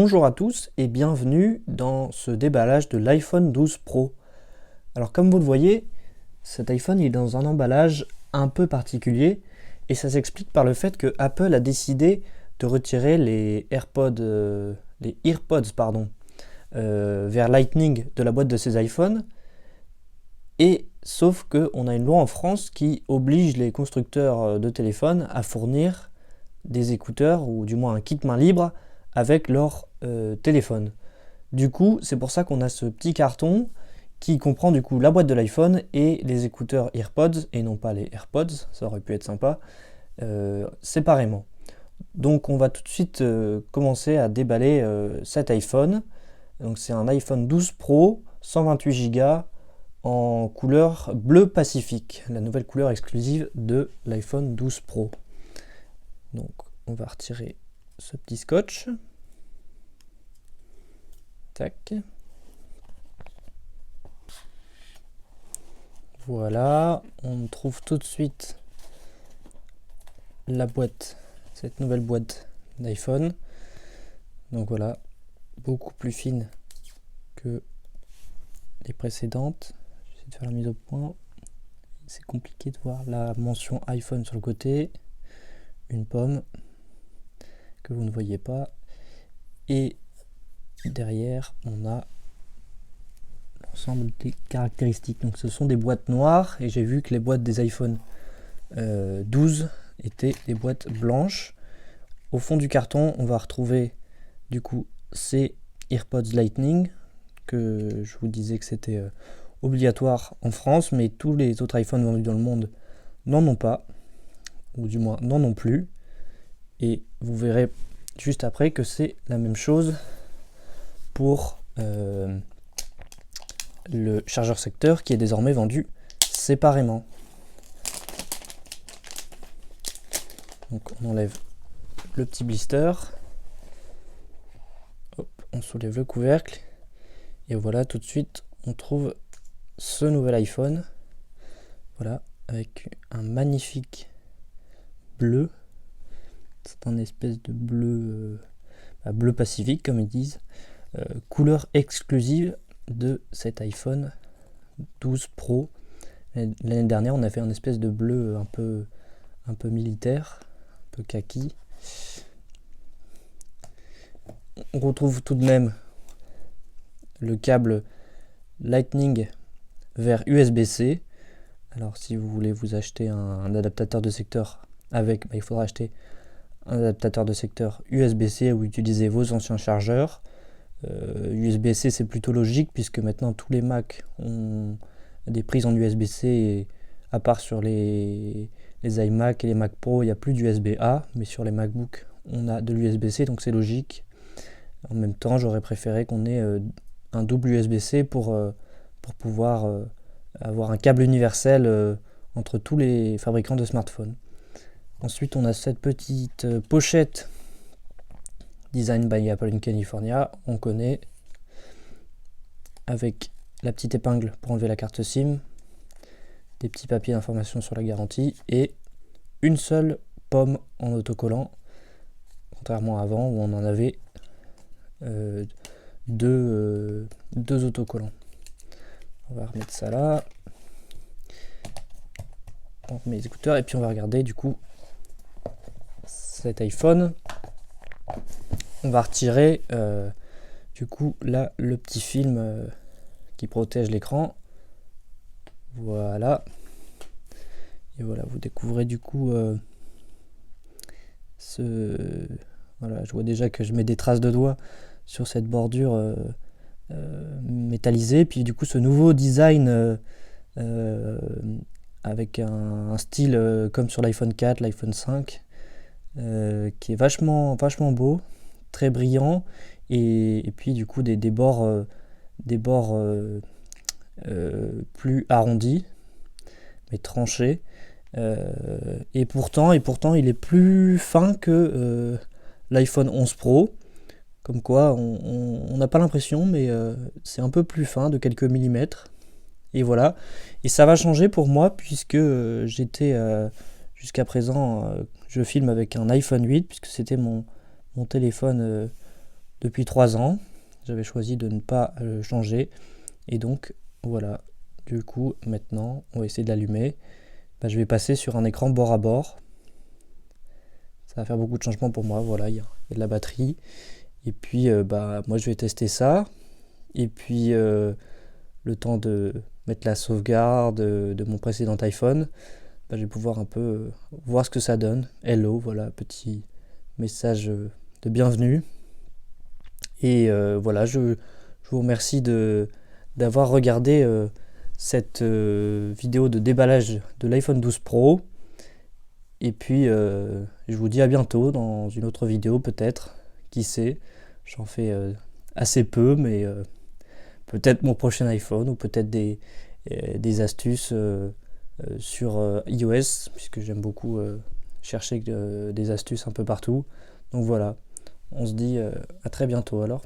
Bonjour à tous et bienvenue dans ce déballage de l'iPhone 12 Pro. Alors comme vous le voyez, cet iPhone est dans un emballage un peu particulier et ça s'explique par le fait que Apple a décidé de retirer les AirPods vers Lightning de la boîte de ces iPhones. Et sauf qu'on a une loi en France qui oblige les constructeurs de téléphones à fournir des écouteurs ou du moins un kit main libre avec leur téléphone. Du coup, c'est pour ça qu'on a ce petit carton qui comprend du coup la boîte de l'iPhone et les écouteurs AirPods, et non pas les AirPods, ça aurait pu être sympa, séparément. Donc on va tout de suite commencer à déballer cet iPhone. Donc c'est un iPhone 12 Pro, 128 Go en couleur bleu Pacifique, la nouvelle couleur exclusive de l'iPhone 12 Pro. Donc on va retirer ce petit scotch. Tac. Voilà, on trouve tout de suite la boîte, cette nouvelle boîte d'iPhone. Donc voilà, beaucoup plus fine que les précédentes. J'essaie de faire la mise au point. C'est compliqué de voir la mention iPhone sur le côté. Une pomme que vous ne voyez pas. Et derrière, on a l'ensemble des caractéristiques. Donc ce sont des boîtes noires et j'ai vu que les boîtes des iPhone 12 étaient des boîtes blanches. Au fond du carton, on va retrouver du coup ces AirPods Lightning que je vous disais que c'était obligatoire en France, mais tous les autres iPhones vendus dans le monde n'en ont pas, ou du moins n'en ont plus. Et vous verrez juste après que c'est la même chose pour le chargeur secteur qui est désormais vendu séparément. Donc on enlève le petit blister, hop, on soulève le couvercle et voilà, tout de suite on trouve ce nouvel iPhone, voilà, avec un magnifique bleu. C'est un espèce de bleu bleu Pacifique comme ils disent, couleur exclusive de cet iPhone 12 Pro. L'année dernière on a fait un espèce de bleu un peu militaire, un peu kaki. On retrouve tout de même le câble Lightning vers USB-C. Alors si vous voulez vous acheter un adaptateur de secteur avec, il faudra acheter un adaptateur de secteur USB-C ou utiliser vos anciens chargeurs. USB-C c'est plutôt logique puisque maintenant tous les Mac ont des prises en USB-C et à part sur les iMac et les Mac Pro il n'y a plus d'USB-A, mais sur les MacBook on a de l'USB-C, donc c'est logique. En même temps j'aurais préféré qu'on ait un double USB-C pour pouvoir avoir un câble universel entre tous les fabricants de smartphones. Ensuite on a cette petite pochette Design by Apple in California, on connaît, avec la petite épingle pour enlever la carte SIM, des petits papiers d'information sur la garantie et une seule pomme en autocollant, contrairement à avant où on en avait deux autocollants. On va remettre ça là, on remet les écouteurs et puis on va regarder du coup cet iPhone. On va retirer du coup là le petit film qui protège l'écran. Voilà. Et voilà, vous découvrez du coup voilà, je vois déjà que je mets des traces de doigts sur cette bordure métallisée. Puis du coup ce nouveau design avec un style comme sur l'iPhone 4, l'iPhone 5 qui est vachement beau, très brillant et puis du coup des bords plus arrondis mais tranchés, et pourtant il est plus fin que l'iPhone 11 Pro, comme quoi on n'a pas l'impression, mais c'est un peu plus fin de quelques millimètres. Et voilà, et ça va changer pour moi puisque j'étais jusqu'à présent je filme avec un iPhone 8 puisque c'était mon téléphone depuis 3 ans. J'avais choisi de ne pas changer. Et donc, voilà. Du coup, maintenant, on va essayer de l'allumer. Je vais passer sur un écran bord à bord. Ça va faire beaucoup de changements pour moi. Voilà, il y a de la batterie. Et puis, moi, je vais tester ça. Et puis, le temps de mettre la sauvegarde de mon précédent iPhone, je vais pouvoir un peu voir ce que ça donne. Hello, voilà, petit message de bienvenue. Et voilà, je vous remercie d'avoir regardé cette vidéo de déballage de l'iPhone 12 Pro. Et puis, je vous dis à bientôt dans une autre vidéo peut-être. Qui sait, j'en fais assez peu, mais peut-être mon prochain iPhone ou peut-être des astuces sur iOS, puisque j'aime beaucoup chercher des astuces un peu partout. Donc voilà, on se dit à très bientôt alors.